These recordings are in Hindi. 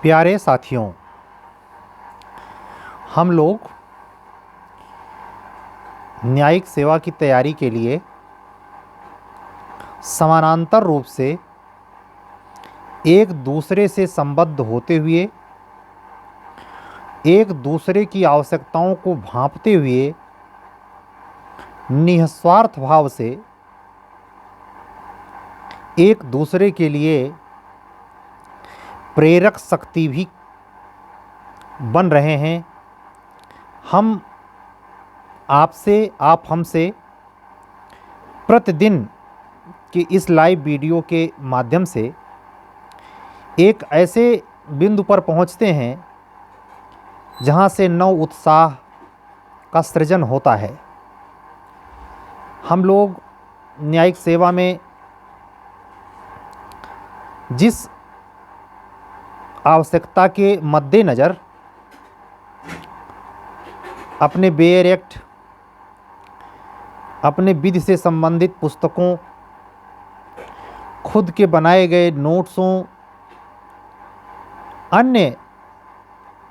प्यारे साथियों, हम लोग न्यायिक सेवा की तैयारी के लिए समानांतर रूप से एक दूसरे से संबद्ध होते हुए, एक दूसरे की आवश्यकताओं को भांपते हुए, निस्वार्थ भाव से एक दूसरे के लिए प्रेरक शक्ति भी बन रहे हैं। हम आपसे, आप हमसे प्रतिदिन के इस लाइव वीडियो के माध्यम से एक ऐसे बिंदु पर पहुंचते हैं जहां से नव उत्साह का सृजन होता है। हम लोग न्यायिक सेवा में जिस आवश्यकता के मद्देनज़र अपने बेयर एक्ट, अपने विधि से संबंधित पुस्तकों, खुद के बनाए गए नोट्सों, अन्य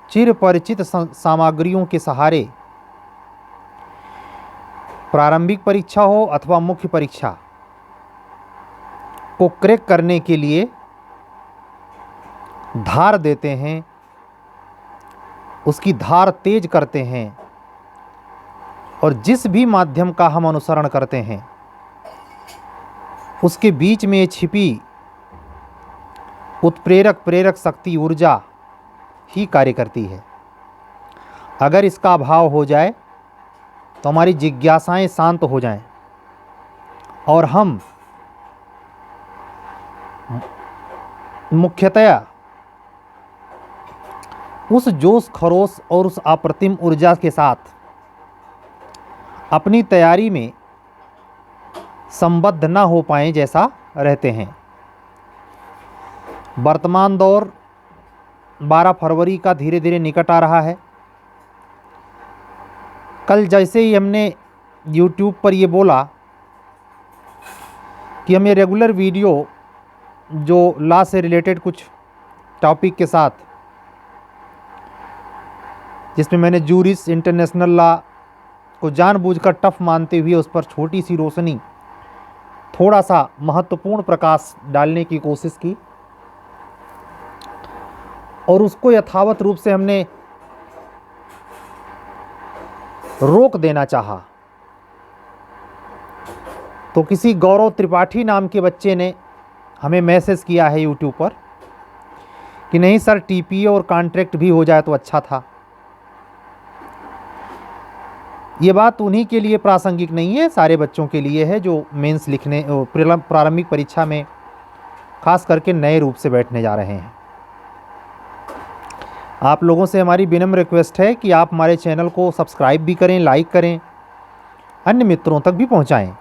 चिरपरिचित सामग्रियों के सहारे प्रारंभिक परीक्षा हो अथवा मुख्य परीक्षा को क्रैक करने के लिए धार देते हैं, उसकी धार तेज करते हैं और जिस भी माध्यम का हम अनुसरण करते हैं उसके बीच में छिपी उत्प्रेरक प्रेरक शक्ति ऊर्जा ही कार्य करती है। अगर इसका अभाव हो जाए तो हमारी जिज्ञासाएं शांत हो जाएं और हम मुख्यतया उस जोश खरोश और उस अप्रतिम ऊर्जा के साथ अपनी तैयारी में संबद्ध न हो पाएं जैसा रहते हैं। वर्तमान दौर 12 फरवरी का धीरे धीरे निकट आ रहा है। कल जैसे ही हमने YouTube पर ये बोला कि हम ये रेगुलर वीडियो जो लॉ से रिलेटेड कुछ टॉपिक के साथ, जिसमें मैंने जूरिस इंटरनेशनल लॉ को जानबूझकर टफ मानते हुए उस पर छोटी सी रोशनी, थोड़ा सा महत्वपूर्ण प्रकाश डालने की कोशिश की और उसको यथावत रूप से हमने रोक देना चाहा, तो किसी गौरव त्रिपाठी नाम के बच्चे ने हमें मैसेज किया है YouTube पर कि नहीं सर, TPA और कॉन्ट्रैक्ट भी हो जाए तो अच्छा था। ये बात उन्हीं के लिए प्रासंगिक नहीं है, सारे बच्चों के लिए है जो मेंस लिखने, प्रारंभिक परीक्षा में खास करके नए रूप से बैठने जा रहे हैं। आप लोगों से हमारी विनम्र रिक्वेस्ट है कि आप हमारे चैनल को सब्सक्राइब भी करें, लाइक करें, अन्य मित्रों तक भी पहुंचाएं।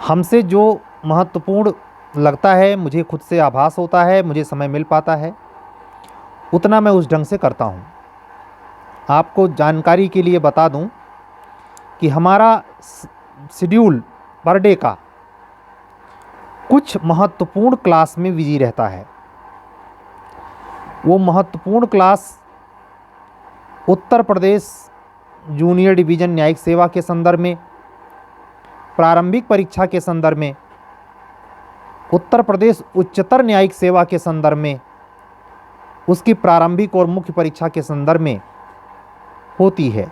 हमसे जो महत्वपूर्ण लगता है, मुझे खुद से आभास होता है, मुझे समय मिल पाता है, उतना मैं उस ढंग से करता हूं। आपको जानकारी के लिए बता दूं कि हमारा शेड्यूल पर डे का कुछ महत्वपूर्ण क्लास में बिजी रहता है। वो महत्वपूर्ण class Uttar Pradesh junior division न्यायिक सेवा के संदर्भ में, प्रारंभिक परीक्षा के संदर्भ में, उत्तर प्रदेश उच्चतर न्यायिक सेवा के संदर्भ में, उसकी प्रारंभिक और मुख्य परीक्षा के संदर्भ में होती है।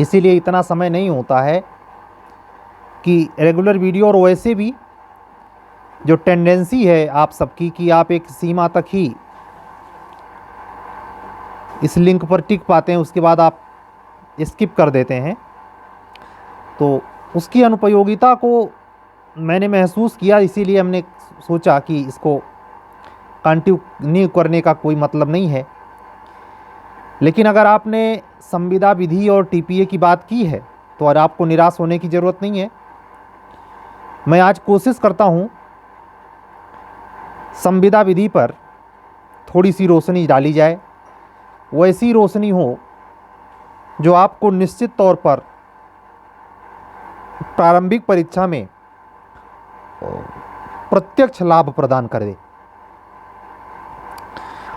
इसीलिए इतना समय नहीं होता है कि रेगुलर वीडियो, और वैसे भी जो टेंडेंसी है आप सबकी कि आप एक सीमा तक ही इस लिंक पर टिक पाते हैं, उसके बाद आप स्किप कर देते हैं, तो उसकी अनुपयोगिता को मैंने महसूस किया। इसीलिए हमने सोचा कि इसको कंटिन्यू करने का कोई मतलब नहीं है। लेकिन अगर आपने संविदा विधि और TPA की बात की है तो आज आपको निराश होने की ज़रूरत नहीं है। मैं आज कोशिश करता हूँ संविदा विधि पर थोड़ी सी रोशनी डाली जाए, वैसी रोशनी हो जो आपको निश्चित तौर पर प्रारंभिक परीक्षा में प्रत्यक्ष लाभ प्रदान करे।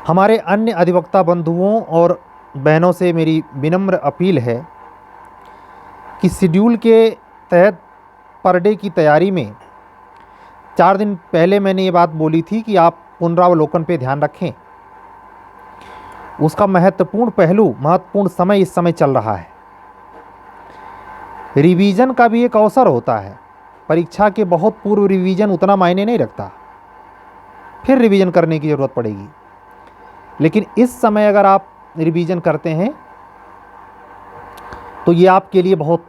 हमारे अन्य अधिवक्ता बंधुओं और बहनों से मेरी विनम्र अपील है कि शेड्यूल के तहत पर डे की तैयारी में 4 दिन पहले मैंने ये बात बोली थी कि आप पुनरावलोकन पे ध्यान रखें। उसका महत्वपूर्ण पहलू, महत्वपूर्ण समय इस समय चल रहा है। रिवीजन का भी एक अवसर होता है। परीक्षा के बहुत पूर्व रिवीजन उतना मायने नहीं रखता, फिर रिवीजन करने की ज़रूरत पड़ेगी। लेकिन इस समय अगर आप रिवीजन करते हैं तो ये आपके लिए बहुत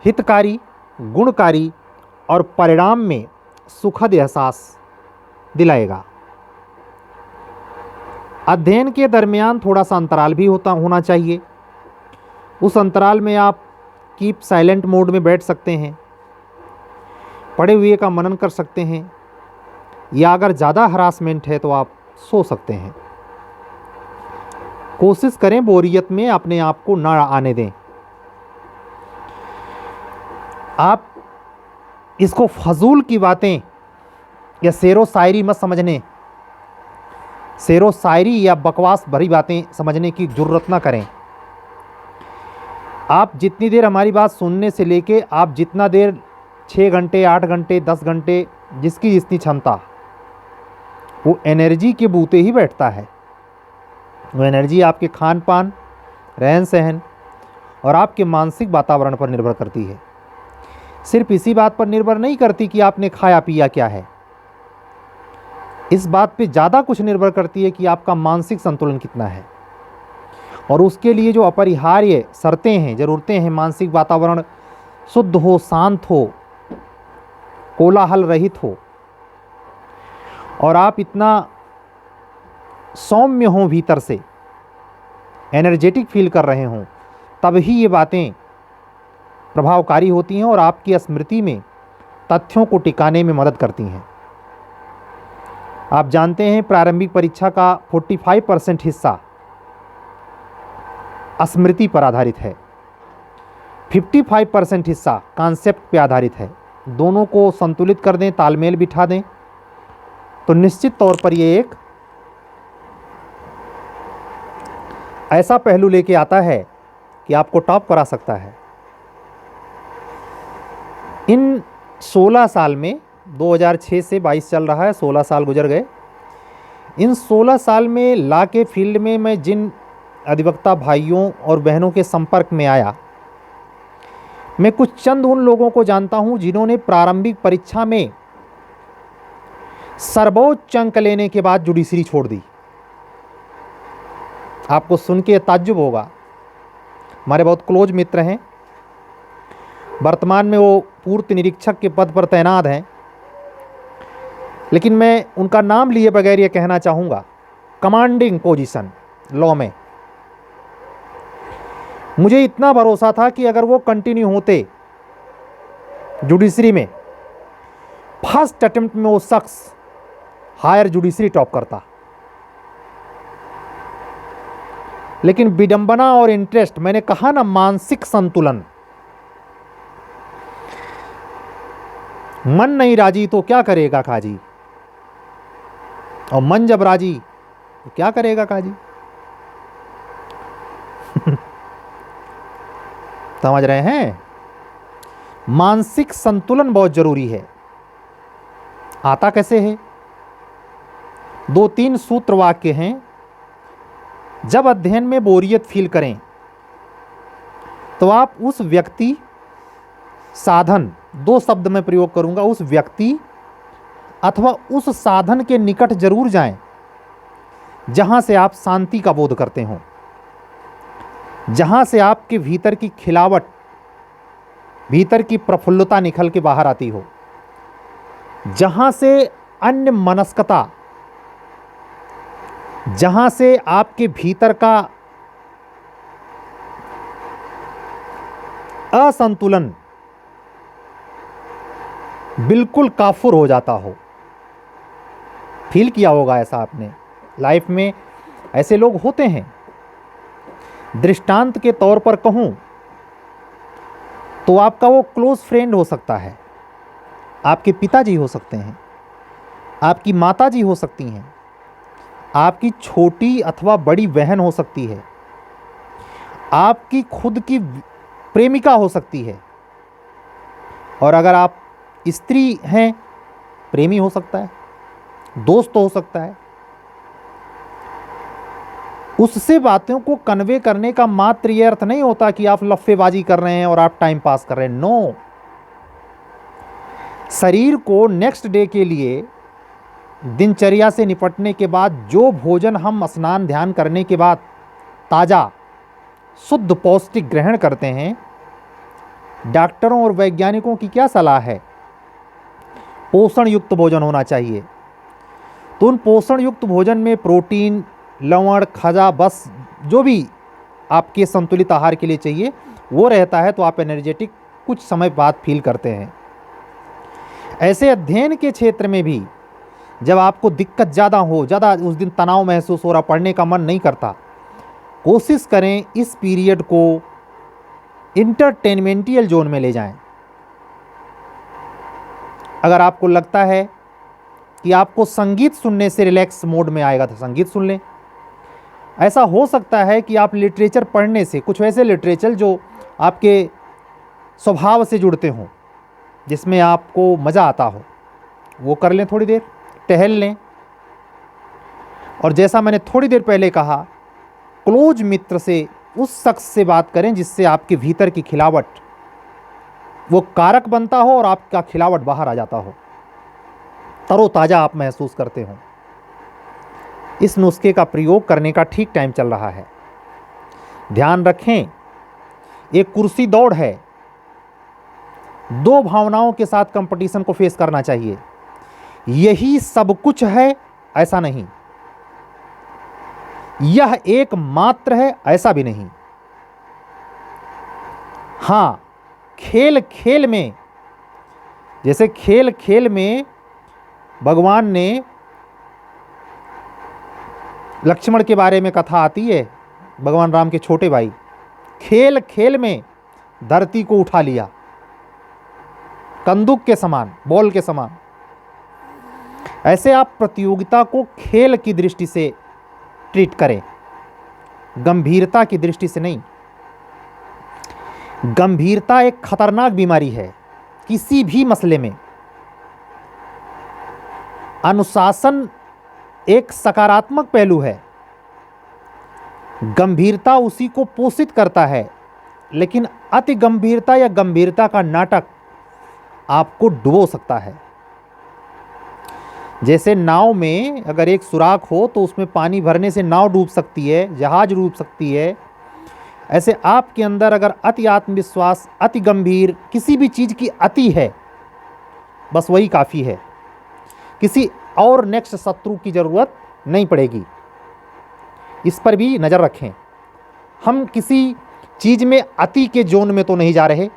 हितकारी, गुणकारी और परिणाम में सुखद एहसास दिलाएगा। अध्ययन के दरमियान थोड़ा सा अंतराल भी होना चाहिए। उस अंतराल में आप कीप साइलेंट मोड में बैठ सकते हैं, पढ़े हुए का मनन कर सकते हैं, या अगर ज़्यादा हरासमेंट है तो आप सो सकते हैं। कोशिश करें बोरियत में अपने आप को ना आने दें। आप इसको फजूल की बातें या शेरो शायरी मत समझने, शेरो शायरी या बकवास भरी बातें समझने की ज़रूरत ना करें। आप जितनी देर हमारी बात सुनने से लेके आप जितना देर 6 घंटे, 8 घंटे, 10 घंटे, जिसकी जितनी क्षमता, वो एनर्जी के बूते ही बैठता है। वो एनर्जी आपके खान पान, रहन सहन और आपके मानसिक वातावरण पर निर्भर करती है। सिर्फ इसी बात पर निर्भर नहीं करती कि आपने खाया पिया क्या है। इस बात पे ज़्यादा कुछ निर्भर करती है कि आपका मानसिक संतुलन कितना है। और उसके लिए जो अपरिहार्य शर्तें हैं, ज़रूरतें हैं, मानसिक वातावरण शुद्ध हो, शांत हो, कोलाहल रहित हो और आप इतना सौम्य हों, भीतर से एनर्जेटिक फील कर रहे हों, तब ही ये बातें प्रभावकारी होती हैं और आपकी स्मृति में तथ्यों को टिकाने में मदद करती हैं। आप जानते हैं प्रारंभिक परीक्षा का 45% हिस्सा स्मृति पर आधारित है, 55% हिस्सा कॉन्सेप्ट पे आधारित है। दोनों को संतुलित कर दें, तालमेल बिठा दें तो निश्चित तौर पर ये एक ऐसा पहलू लेके आता है कि आपको टॉप करा सकता है। इन 16 साल में 2006 से 22 चल रहा है, 16 साल गुजर गए। इन 16 साल में लॉ के फील्ड में मैं जिन अधिवक्ता भाइयों और बहनों के संपर्क में आया, मैं कुछ चंद उन लोगों को जानता हूं जिन्होंने प्रारंभिक परीक्षा में सर्वोच्च अंक लेने के बाद जुडिशरी छोड़ दी। आपको सुन के ताज्जुब होगा। हमारे बहुत क्लोज मित्र हैं, वर्तमान में वो पूर्व निरीक्षक के पद पर तैनात हैं, लेकिन मैं उनका नाम लिए बगैर ये कहना चाहूँगा, कमांडिंग पोजीशन लॉ में मुझे इतना भरोसा था कि अगर वो कंटिन्यू होते जुडिशरी में, फर्स्ट अटेम्प्ट में वो शख्स हायर जुडिशरी टॉप करता। लेकिन विडंबना और इंटरेस्ट, मैंने कहा ना, मानसिक संतुलन, मन नहीं राजी तो क्या करेगा काजी, और मन जब राजी तो क्या करेगा काजी। समझ रहे हैं? मानसिक संतुलन बहुत जरूरी है। आता कैसे है? 2-3 सूत्र वाक्य हैं। जब अध्ययन में बोरियत फील करें तो आप उस व्यक्ति, साधन, 2 शब्द में प्रयोग करूंगा, उस व्यक्ति अथवा उस साधन के निकट जरूर जाएं जहां से आप शांति का बोध करते हो, जहां से आपके भीतर की खिलावट, भीतर की प्रफुल्लता निकल के बाहर आती हो, जहां से अन्य मनस्कता, जहां से आपके भीतर का असंतुलन बिल्कुल काफुर हो जाता हो। फील किया होगा ऐसा आपने लाइफ में, ऐसे लोग होते हैं। दृष्टांत के तौर पर कहूं तो आपका वो क्लोज फ्रेंड हो सकता है, आपके पिताजी हो सकते हैं, आपकी माताजी हो सकती हैं, आपकी छोटी अथवा बड़ी बहन हो सकती है, आपकी खुद की प्रेमिका हो सकती है, और अगर आप स्त्री हैं, प्रेमी हो सकता है, दोस्त हो सकता है। उससे बातों को कन्वे करने का मात्र ये अर्थ नहीं होता कि आप लफ्फेबाजी कर रहे हैं और आप टाइम पास कर रहे हैं। नो, शरीर को नेक्स्ट डे के लिए दिनचर्या से निपटने के बाद जो भोजन हम स्नान ध्यान करने के बाद ताज़ा शुद्ध पौष्टिक ग्रहण करते हैं, डॉक्टरों और वैज्ञानिकों की क्या सलाह है? पोषण युक्त भोजन होना चाहिए। तो उन पोषण युक्त भोजन में प्रोटीन, लवण, खजा, बस जो भी आपके संतुलित आहार के लिए चाहिए वो रहता है, तो आप एनर्जेटिक कुछ समय बाद फील करते हैं। ऐसे अध्ययन के क्षेत्र में भी जब आपको दिक्कत ज़्यादा हो, ज़्यादा उस दिन तनाव महसूस हो रहा, पढ़ने का मन नहीं करता, कोशिश करें इस पीरियड को इंटरटेनमेंटियल जोन में ले जाएं। अगर आपको लगता है कि आपको संगीत सुनने से रिलैक्स मोड में आएगा तो संगीत सुन लें। ऐसा हो सकता है कि आप लिटरेचर पढ़ने से, कुछ वैसे लिटरेचर जो आपके स्वभाव से जुड़ते हों, जिसमें आपको मज़ा आता हो, वो कर लें। थोड़ी देर टहल लें। और जैसा मैंने थोड़ी देर पहले कहा, क्लोज मित्र से, उस शख्स से बात करें जिससे आपके भीतर की खिलावट वो कारक बनता हो और आपका खिलावट बाहर आ जाता हो, तरोताज़ा आप महसूस करते हो। इस नुस्खे का प्रयोग करने का ठीक टाइम चल रहा है। ध्यान रखें, एक कुर्सी दौड़ है, दो भावनाओं के साथ कंपटीशन को फेस करना चाहिए। यही सब कुछ है ऐसा नहीं, यह एक मात्र है ऐसा भी नहीं। हां, खेल खेल में, जैसे खेल खेल में भगवान ने लक्ष्मण के बारे में कथा आती है, भगवान राम के छोटे भाई, खेल खेल में धरती को उठा लिया, कंदूक के समान, बॉल के समान। ऐसे आप प्रतियोगिता को खेल की दृष्टि से ट्रीट करें, गंभीरता की दृष्टि से नहीं। गंभीरता एक खतरनाक बीमारी है किसी भी मसले में। अनुशासन एक सकारात्मक पहलू है, गंभीरता उसी को पोषित करता है, लेकिन अति गंभीरता या गंभीरता का नाटक आपको डुबो सकता है। जैसे नाव में अगर एक सुराख हो तो उसमें पानी भरने से नाव डूब सकती है, जहाज डूब सकती है। ऐसे आपके अंदर अगर अति आत्मविश्वास, अति गंभीर किसी भी चीज़ की अति है, बस वही काफ़ी है, किसी और नेक्स्ट शत्रु की ज़रूरत नहीं पड़ेगी। इस पर भी नज़र रखें। हम किसी चीज़ में अति के जोन में तो नहीं जा रहे।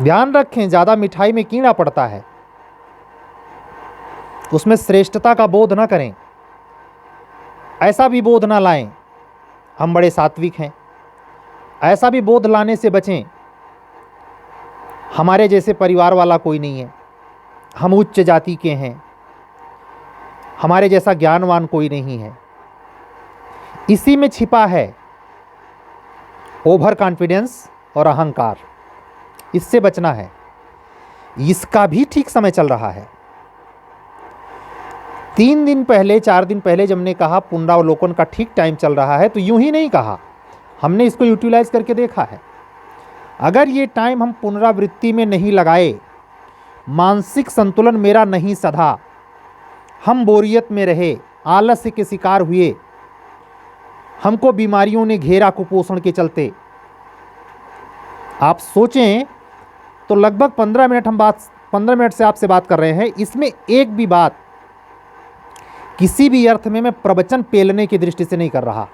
ध्यान रखें, ज़्यादा मिठाई में कीड़ा पड़ता है, उसमें श्रेष्ठता का बोध ना करें, ऐसा भी बोध ना लाएं हम बड़े सात्विक हैं, ऐसा भी बोध लाने से बचें हमारे जैसे परिवार वाला कोई नहीं है, हम उच्च जाति के हैं, हमारे जैसा ज्ञानवान कोई नहीं है। इसी में छिपा है ओवर कॉन्फिडेंस और अहंकार। इससे बचना है। इसका भी ठीक समय चल रहा है। 3 दिन पहले, 4 दिन पहले जब हमने कहा पुनरावलोकन का ठीक टाइम चल रहा है, तो यूं ही नहीं कहा, हमने इसको यूटिलाइज करके देखा है। अगर ये टाइम हम पुनरावृत्ति में नहीं लगाए, मानसिक संतुलन मेरा नहीं सधा, हम बोरियत में रहे, आलस्य के शिकार हुए, हमको बीमारियों ने घेरा कुपोषण के चलते, आप सोचें तो लगभग 15 मिनट से आपसे बात कर रहे हैं। इसमें एक भी बात किसी भी अर्थ में मैं प्रवचन पेलने की दृष्टि से नहीं कर रहा।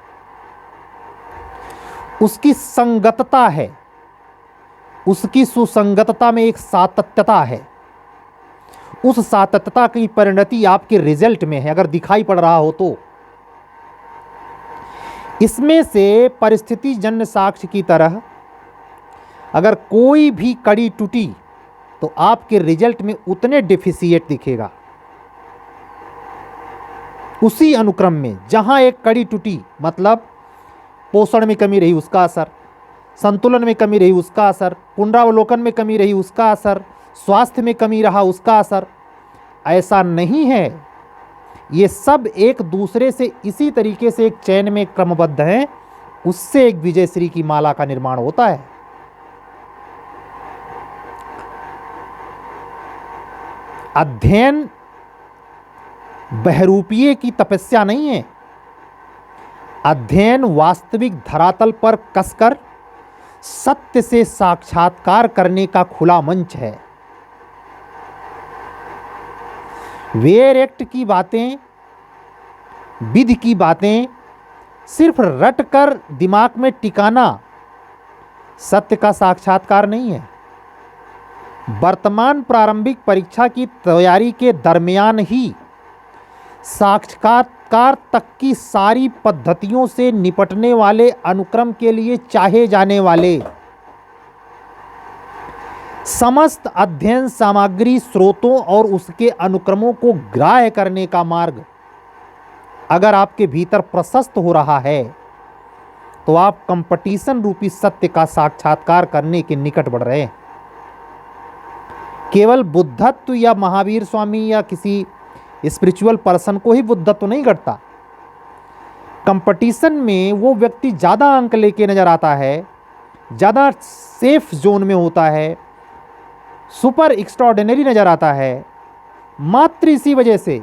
उसकी संगतता है, उसकी सुसंगतता में एक सातत्यता है। उस सातत्यता की परिणति आपके रिजल्ट में है, अगर दिखाई पड़ रहा हो तो। इसमें से परिस्थिति जन्य साक्ष्य की तरह अगर कोई भी कड़ी टूटी तो आपके रिजल्ट में उतने डेफिशिएट दिखेगा। उसी अनुक्रम में जहां एक कड़ी टूटी, मतलब पोषण में कमी रही उसका असर, संतुलन में कमी रही उसका असर, पुनरावलोकन में कमी रही उसका असर, स्वास्थ्य में कमी रहा उसका असर, ऐसा नहीं है। ये सब एक दूसरे से इसी तरीके से एक चैन में क्रमबद्ध हैं, उससे एक विजयश्री की माला का निर्माण होता है। अध्ययन बहरूपीय की तपस्या नहीं है। अध्ययन वास्तविक धरातल पर कसकर सत्य से साक्षात्कार करने का खुला मंच है। वेयर एक्ट की बातें, विधि की बातें सिर्फ रट कर दिमाग में टिकाना सत्य का साक्षात्कार नहीं है। वर्तमान प्रारंभिक परीक्षा की तैयारी के दरमियान ही साक्षात्कार तक की सारी पद्धतियों से निपटने वाले अनुक्रम के लिए चाहे जाने वाले समस्त अध्ययन सामग्री स्रोतों और उसके अनुक्रमों को ग्राह्य करने का मार्ग अगर आपके भीतर प्रशस्त हो रहा है तो आप कंपटीशन रूपी सत्य का साक्षात्कार करने के निकट बढ़ रहे हैं। केवल बुद्धत्व या महावीर स्वामी या किसी स्पिरिचुअल पर्सन को ही बुद्धत्व नहीं घटता। कंपटीशन में वो व्यक्ति ज़्यादा अंक लेके नजर आता है, ज़्यादा सेफ जोन में होता है, सुपर एक्स्ट्राऑर्डिनरी नजर आता है। मात्र इसी वजह से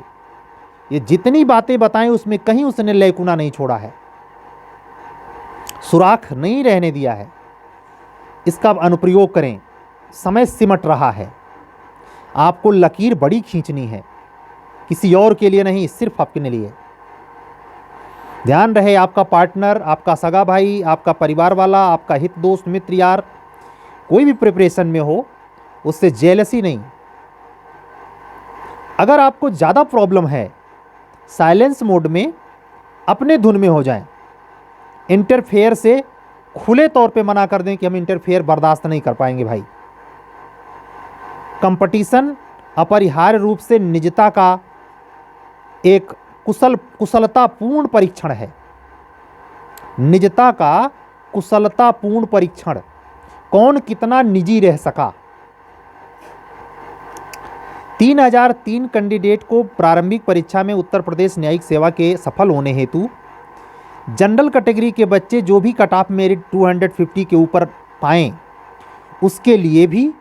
ये जितनी बातें बताएं उसमें कहीं उसने लयकुना नहीं छोड़ा है, सुराख नहीं रहने दिया है। इसका अनुप्रयोग करें। समय सिमट रहा है, आपको लकीर बड़ी खींचनी है, किसी और के लिए नहीं, सिर्फ आपके लिए। ध्यान रहे, आपका पार्टनर, आपका सगा भाई, आपका परिवार वाला, आपका हित दोस्त मित्र यार कोई भी प्रिपरेशन में हो, उससे जेलसी नहीं। अगर आपको ज़्यादा प्रॉब्लम है, साइलेंस मोड में अपने धुन में हो जाएं। इंटरफेयर से खुले तौर पे मना कर दें कि हम इंटरफेयर बर्दाश्त नहीं कर पाएंगे भाई। कंपटीशन अपरिहार्य रूप से निजता का एक कुशलतापूर्ण परीक्षण है। निजता का कुशलतापूर्ण परीक्षण, कौन कितना निजी रह सका। 3003 कैंडिडेट को प्रारंभिक परीक्षा में उत्तर प्रदेश न्यायिक सेवा के सफल होने हेतु जनरल कैटेगरी के बच्चे जो भी कट ऑफ मेरिट 250 के ऊपर पाएं उसके लिए भी,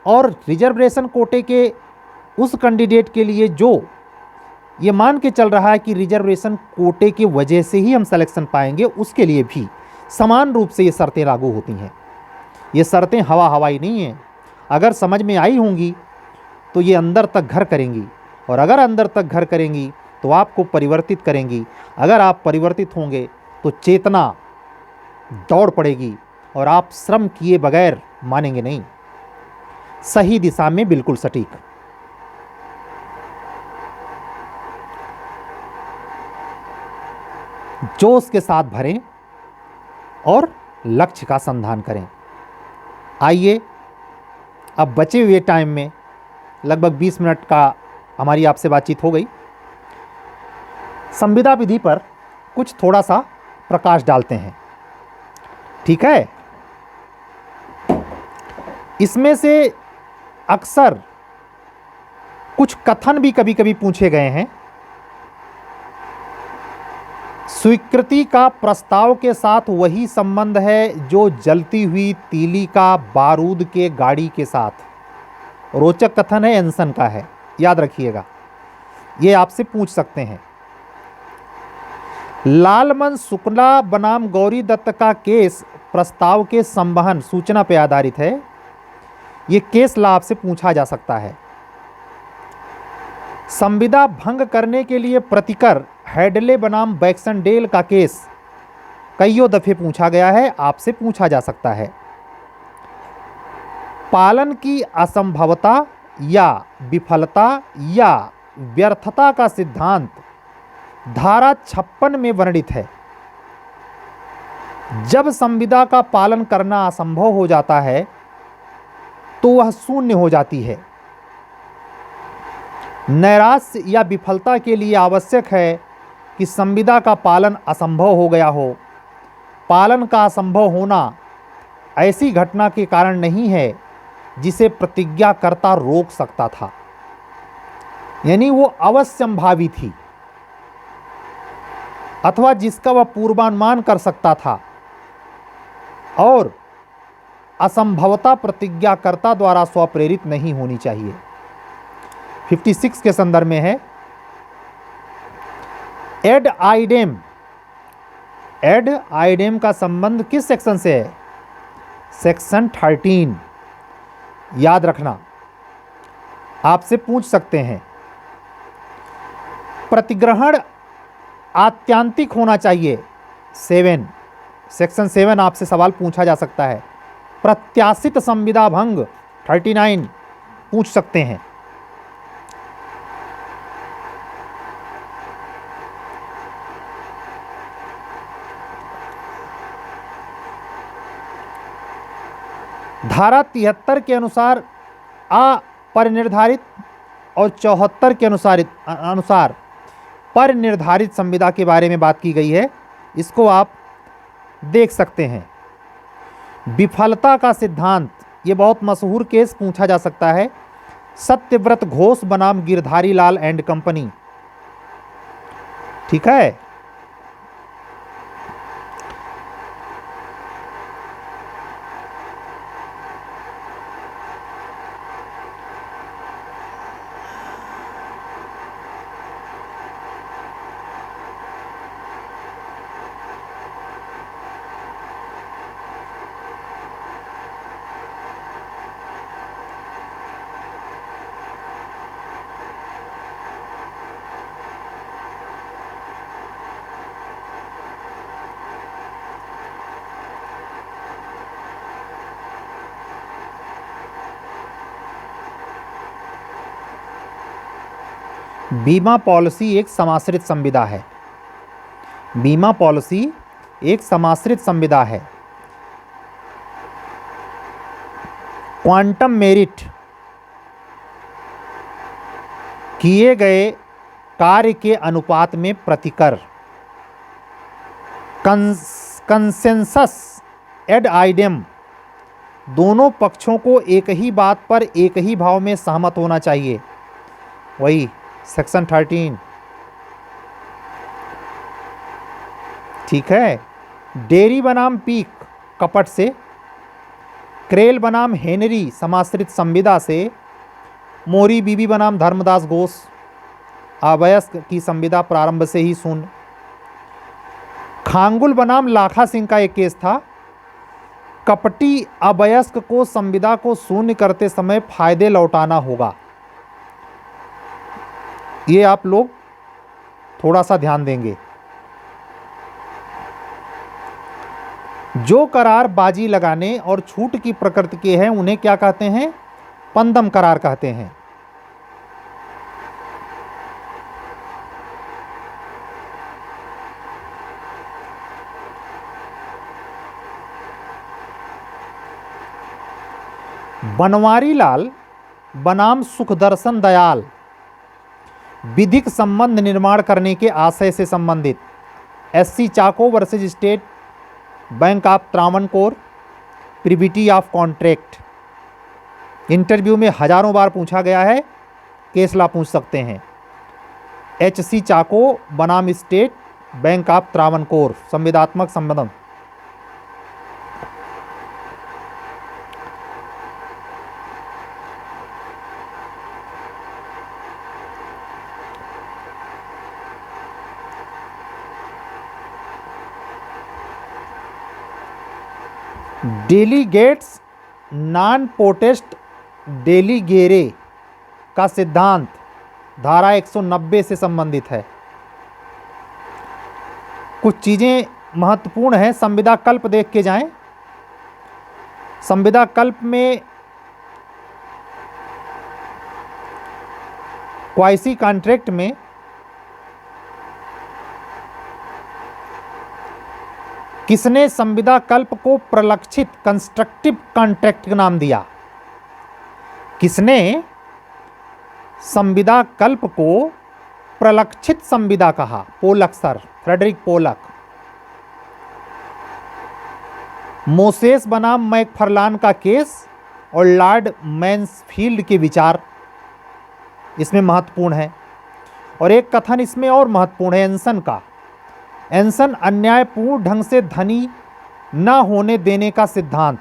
और रिजर्वेशन कोटे के उस कैंडिडेट के लिए जो ये मान के चल रहा है कि रिजर्वेशन कोटे की वजह से ही हम सिलेक्शन पाएंगे, उसके लिए भी समान रूप से ये शर्तें लागू होती हैं। ये शर्तें हवा हवाई नहीं हैं। अगर समझ में आई होंगी तो ये अंदर तक घर करेंगी, और अगर अंदर तक घर करेंगी तो आपको परिवर्तित करेंगी। अगर आप परिवर्तित होंगे तो चेतना दौड़ पड़ेगी और आप श्रम किए बगैर मानेंगे नहीं। सही दिशा में बिल्कुल सटीक। जोश के साथ भरें और लक्ष्य का संधान करें। आइए अब बचे हुए टाइम में लगभग 20 मिनट का हमारी आपसे बातचीत हो गई। संविदा विधि पर कुछ थोड़ा सा प्रकाश डालते हैं, ठीक है। इसमें से अक्सर कुछ कथन भी कभी कभी पूछे गए हैं। स्वीकृति का प्रस्ताव के साथ वही संबंध है जो जलती हुई तीली का बारूद के गाड़ी के साथ। रोचक कथन है, एंसन का है, याद रखिएगा, ये आपसे पूछ सकते हैं। लालमन शुक्ला बनाम गौरी दत्त का केस प्रस्ताव के संवहन सूचना पर आधारित है। ये केस ला आपसे पूछा जा सकता है। संविदा भंग करने के लिए प्रतिकर हेडले बनाम बैक्सनडेल का केस कईयों दफे पूछा गया है, आपसे पूछा जा सकता है। पालन की असंभवता या विफलता या व्यर्थता का सिद्धांत धारा 56 में वर्णित है। जब संविदा का पालन करना असंभव हो जाता है तो वह शून्य हो जाती है। नैराश्य या विफलता के लिए आवश्यक है कि संविदा का पालन असंभव हो गया हो। पालन का असंभव होना ऐसी घटना के कारण नहीं है जिसे प्रतिज्ञाकर्ता रोक सकता था, यानी वो अवश्यंभावी थी अथवा जिसका वह पूर्वानुमान कर सकता था, और असंभवता प्रतिज्ञाकर्ता द्वारा स्वप्रेरित नहीं होनी चाहिए। 56 के संदर्भ में है एड आइडेम। एड आइडेम का संबंध किस सेक्शन से है? सेक्शन 13। याद रखना, आपसे पूछ सकते हैं। प्रतिग्रहण आत्यांतिक होना चाहिए। 7, सेक्शन 7 आपसे सवाल पूछा जा सकता है। प्रत्याशित संविदा भंग 39 पूछ सकते हैं। धारा 73 के अनुसार अपरिनिर्धारित और 74 के अनुसार परिनिर्धारित संविदा के बारे में बात की गई है। इसको आप देख सकते हैं। विफलता का सिद्धांत, ये बहुत मशहूर केस पूछा जा सकता है। सत्यव्रत घोष बनाम गिरधारी लाल एंड कंपनी। ठीक है। बीमा पॉलिसी एक समाश्रित संविदा है। बीमा पॉलिसी एक समाश्रित संविदा है। क्वांटम मेरिट, किए गए कार्य के अनुपात में प्रतिकर। कंसेंसस एड आइडेम, दोनों पक्षों को एक ही बात पर एक ही भाव में सहमत होना चाहिए। वही सेक्शन 13। ठीक है। डेरी बनाम पीक कपट से, क्रेल बनाम हेनरी समाश्रित संविदा से, मोरी बीबी बनाम धर्मदास घोष अवयस्क की संविदा प्रारंभ से ही शून्य। खांगुल बनाम लाखा सिंह का एक केस था। कपटी अवयस्क को संविदा को शून्य करते समय फायदे लौटाना होगा। ये आप लोग थोड़ा सा ध्यान देंगे। जो करार बाजी लगाने और छूट की प्रकृति के हैं उन्हें क्या कहते हैं? पंदम करार कहते हैं। बनवारी लाल बनाम सुखदर्शन दयाल विधिक संबंध निर्माण करने के आशय से संबंधित। SC Chacko versus state bank of Travancore, privity of contract. Interview में हजारों बार पूछा गया है, केसला पूछ सकते हैं। एचसी चाको बनाम स्टेट बैंक ऑफ त्रावणकोर, संविदात्मक संबंध। डेलीगेट्स नॉन पोटेस्ट डेलीगेरे का सिद्धांत धारा 190 से संबंधित है। कुछ चीज़ें महत्वपूर्ण हैं, संविदा कल्प देख के जाएं। संविदा कल्प में क्वाइसी कॉन्ट्रैक्ट में किसने संविदा कल्प को प्रलक्षित कंस्ट्रक्टिव कॉन्ट्रैक्ट का नाम दिया? किसने संविदा कल्प को प्रलक्षित संविदा कहा, Pollock sir, Frederick Pollock. Moses बनाम मैकफार्लान का केस और लॉर्ड मैन्सफील्ड के विचार इसमें महत्वपूर्ण है। और एक कथन इसमें और महत्वपूर्ण है एंसन का। एंसन अन्यायपूर्ण ढंग से धनी न होने देने का सिद्धांत।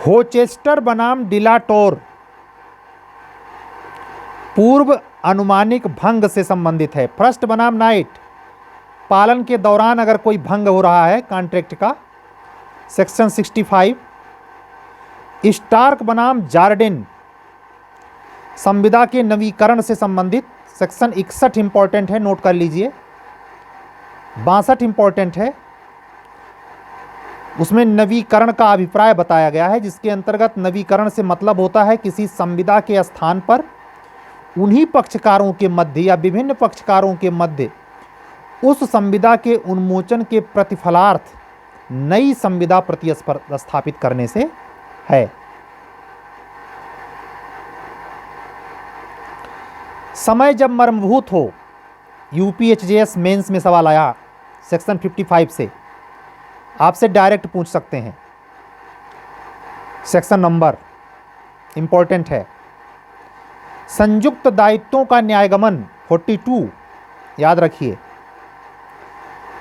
होचेस्टर बनाम डिलाटोर पूर्व अनुमानिक भंग से संबंधित है। फर्स्ट बनाम नाइट, पालन के दौरान अगर कोई भंग हो रहा है कॉन्ट्रैक्ट का, सेक्शन 65। स्टार्क बनाम जार्डिन, संविदा के नवीकरण से संबंधित, सेक्शन 61 इंपॉर्टेंट है, नोट कर लीजिए। 62 इंपॉर्टेंट है, उसमें नवीकरण का अभिप्राय बताया गया है, जिसके अंतर्गत नवीकरण से मतलब होता है किसी संविदा के स्थान पर उन्हीं पक्षकारों के मध्य या विभिन्न पक्षकारों के मध्य उस संविदा के उन्मोचन के प्रतिफलार्थ नई संविदा प्रतिस्थापित करने से है। समय जब मर्मभूत हो, यूपीएचजेएस मेंस में सवाल आया सेक्शन 55 से, आपसे डायरेक्ट पूछ सकते हैं। सेक्शन नंबर इंपॉर्टेंट है। संयुक्त दायित्वों का न्यायगमन 42 याद रखिए।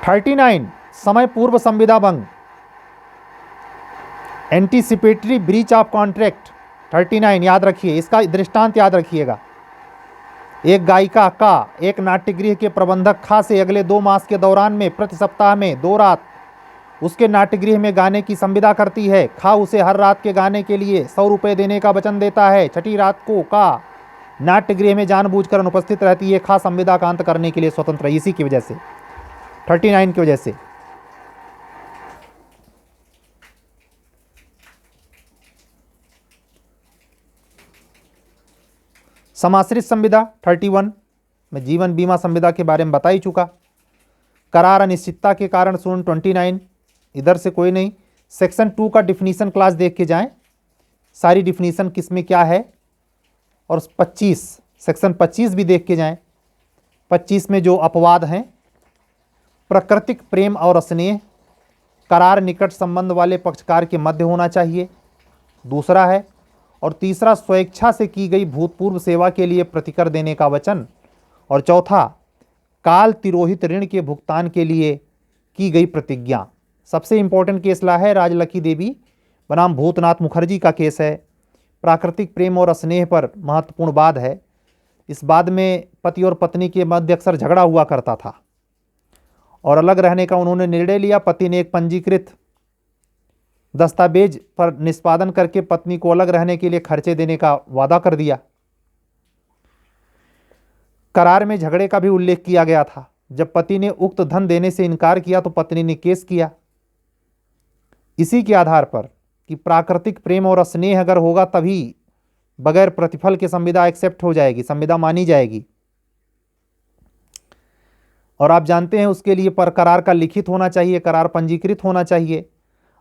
39 समय पूर्व संविदा भंग, एंटीसिपेटरी ब्रीच ऑफ कॉन्ट्रैक्ट 39 याद रखिए, इसका दृष्टांत याद रखिएगा। एक गायिका का एक नाट्यगृह के प्रबंधक खा से अगले 2 मास के दौरान में प्रति सप्ताह में 2 रात उसके नाट्यगृह में गाने की संविदा करती है। खा उसे हर रात के गाने के लिए 100 रुपये देने का वचन देता है। छठी रात को का नाट्यगृह में जानबूझकर अनुपस्थित रहती है। खा संविदा का अंत करने के लिए स्वतंत्र है। इसी की वजह से 39 की वजह से। समाश्रित संविदा 31, मैं जीवन बीमा संविदा के बारे में बता ही चुका। करार अनिश्चितता के कारण शून्य 29, इधर से कोई नहीं। सेक्शन 2 का डिफिनीशन क्लास देख के जाएं, सारी डिफिनीशन किस में क्या है। और 25 सेक्शन 25 भी देख के जाएं। 25 में जो अपवाद हैं, प्राकृतिक प्रेम और स्नेह, करार निकट संबंध वाले पक्षकार के मध्य होना चाहिए, दूसरा है। और तीसरा स्वेच्छा से की गई भूतपूर्व सेवा के लिए प्रतिकर देने का वचन। और चौथा काल तिरोहित ऋण के भुगतान के लिए की गई प्रतिज्ञा। सबसे इंपॉर्टेंट केस ला है राजलकी देवी बनाम भूतनाथ मुखर्जी का केस है। प्राकृतिक प्रेम और स्नेह पर महत्वपूर्ण वाद है। इस वाद में पति और पत्नी के मध्य अक्सर झगड़ा हुआ करता था और अलग रहने का उन्होंने निर्णय लिया। पति ने एक पंजीकृत दस्तावेज पर निष्पादन करके पत्नी को अलग रहने के लिए खर्चे देने का वादा कर दिया। करार में झगड़े का भी उल्लेख किया गया था। जब पति ने उक्त धन देने से इनकार किया तो पत्नी ने केस किया इसी के आधार पर कि प्राकृतिक प्रेम और स्नेह अगर होगा तभी बगैर प्रतिफल के संविदा एक्सेप्ट हो जाएगी, संविदा मानी जाएगी। और आप जानते हैं उसके लिए पर करार का लिखित होना चाहिए, करार पंजीकृत होना चाहिए,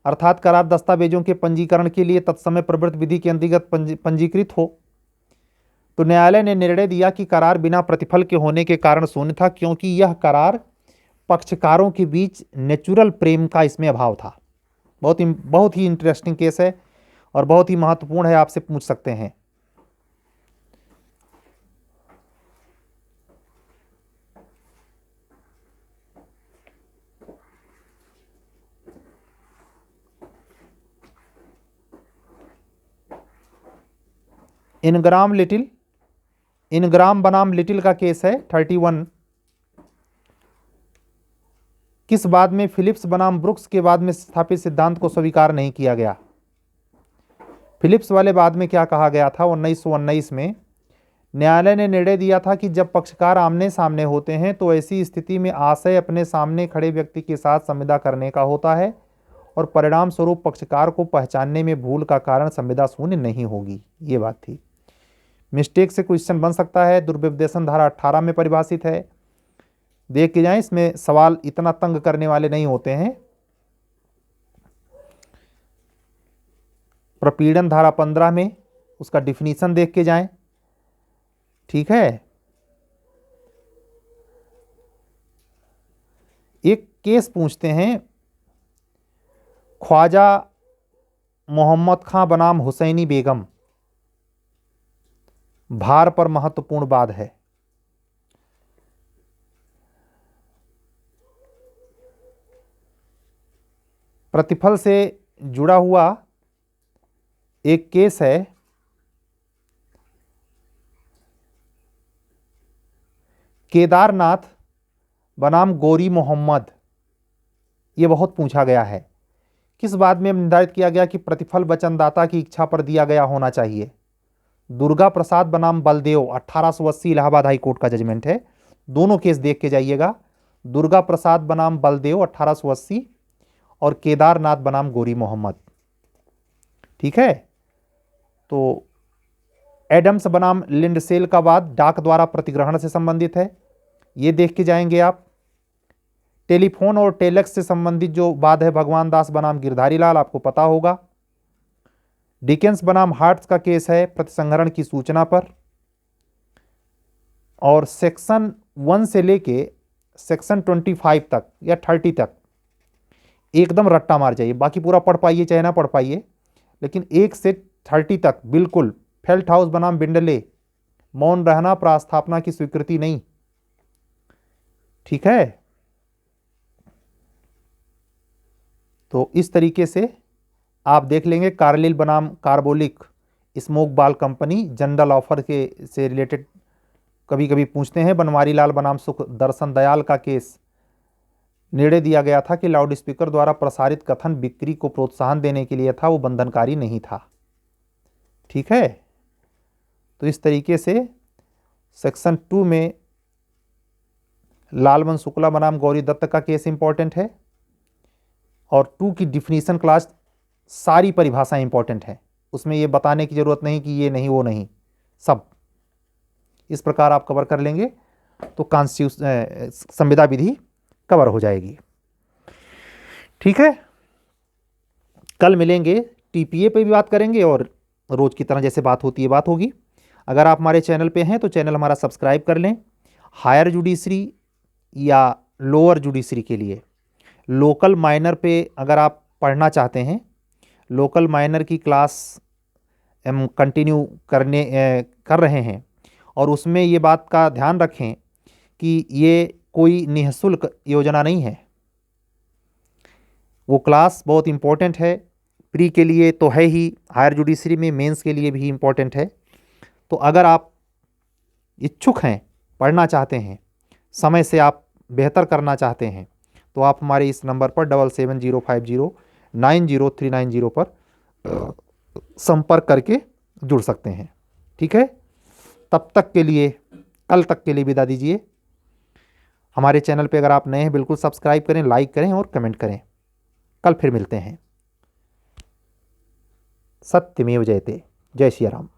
अर्थात करार दस्तावेजों के पंजीकरण के लिए तत्समय प्रवृत्त विधि के अंतर्गत पंजीकृत हो। तो न्यायालय ने निर्णय दिया कि करार बिना प्रतिफल के होने के कारण शून्य था, क्योंकि यह करार पक्षकारों के बीच नेचुरल प्रेम का इसमें अभाव था। बहुत ही इंटरेस्टिंग केस है और बहुत ही महत्वपूर्ण है, आपसे पूछ सकते हैं। इनग्राम बनाम लिटिल का केस है 31। किस बाद में फिलिप्स बनाम ब्रुक्स के बाद में स्थापित सिद्धांत को स्वीकार नहीं किया गया? फिलिप्स वाले बाद में क्या कहा गया था? 1919 में न्यायालय ने निर्णय दिया था कि जब पक्षकार आमने सामने होते हैं तो ऐसी स्थिति में आशय अपने सामने खड़े व्यक्ति के साथ संविदा करने का होता है और परिणाम स्वरूप पक्षकार को पहचानने में भूल का कारण संविदा शून्य नहीं होगी। ये बात थी। मिस्टेक से क्वेश्चन बन सकता है, दुर्व्यवदेशन धारा 18 में परिभाषित है, देख के जाएं, इसमें सवाल इतना तंग करने वाले नहीं होते हैं। प्रपीड़न धारा 15 में उसका डिफिनीशन देख के जाएं। ठीक है। एक केस पूछते हैं, ख्वाजा मोहम्मद खां बनाम हुसैनी बेगम, भार पर महत्वपूर्ण बात है। प्रतिफल से जुड़ा हुआ एक केस है। केदारनाथ बनाम गौरी मोहम्मद, ये बहुत पूछा गया है। किस बात में निर्धारित किया गया कि प्रतिफल वचनदाता की इच्छा पर दिया गया होना चाहिए? दुर्गा प्रसाद बनाम बलदेव, 1880 इलाहाबाद हाई कोर्ट का जजमेंट है। दोनों केस देख के जाइएगा, दुर्गा प्रसाद बनाम बलदेव 1880 और केदारनाथ बनाम गौरी मोहम्मद। ठीक है। तो एडम्स बनाम लिंडसेल का वाद डाक द्वारा प्रतिग्रहण से संबंधित है, ये देख के जाएंगे आप। टेलीफोन और टेलेक्स से संबंधित जो वाद है, भगवान दास बनाम गिरधारी लाल, आपको पता होगा। डिकेंस बनाम हार्ट्स का केस है प्रतिसंहरण की सूचना पर। और सेक्शन 1 से लेके सेक्शन 25 तक या 30 तक एकदम रट्टा मार जाइए, बाकी पूरा पढ़ पाइए चाहे ना पढ़ पाइए, लेकिन 1 से 30 तक बिल्कुल। फेल्ट हाउस बनाम बिंडले, मौन रहना प्रास्थापना की स्वीकृति नहीं। ठीक है। तो इस तरीके से आप देख लेंगे। कार्लिल बनाम कार्बोलिक, स्मोक बाल कंपनी, जनरल ऑफर के से रिलेटेड कभी कभी पूछते हैं। बनवारी लाल बनाम सुख दर्शन दयाल का केस, निर्णय दिया गया था कि लाउड स्पीकर द्वारा प्रसारित कथन बिक्री को प्रोत्साहन देने के लिए था, वो बंधनकारी नहीं था। ठीक है। तो इस तरीके से सेक्शन 2 में लालमन शुक्ला बनाम गौरी दत्त का केस इंपॉर्टेंट है। और 2 की डिफिनीशन क्लास सारी परिभाषाएं इंपॉर्टेंट है, उसमें ये बताने की जरूरत नहीं कि ये नहीं वो नहीं, सब इस प्रकार आप कवर कर लेंगे तो संविदा विधि कवर हो जाएगी। ठीक है। कल मिलेंगे, टीपीए पे भी बात करेंगे और रोज की तरह जैसे बात होती है बात होगी। अगर आप हमारे चैनल पे हैं तो चैनल हमारा सब्सक्राइब कर लें। हायर जुडिशरी या लोअर जुडिशरी के लिए लोकल माइनर पे अगर आप पढ़ना चाहते हैं, लोकल माइनर की क्लास हम कंटिन्यू कर रहे हैं, और उसमें ये बात का ध्यान रखें कि ये कोई निःशुल्क योजना नहीं है। वो क्लास बहुत इम्पोर्टेंट है, प्री के लिए तो है ही, हायर जुडिशरी में मेंस के लिए भी इम्पोर्टेंट है। तो अगर आप इच्छुक हैं, पढ़ना चाहते हैं, समय से आप बेहतर करना चाहते हैं, तो आप हमारे इस नंबर पर 7705090390 पर संपर्क करके जुड़ सकते हैं। ठीक है। तब तक के लिए, कल तक के लिए विदा दीजिए। हमारे चैनल पे अगर आप नए हैं बिल्कुल सब्सक्राइब करें, लाइक करें और कमेंट करें। कल फिर मिलते हैं। सत्यमेव जयते। जय श्री राम।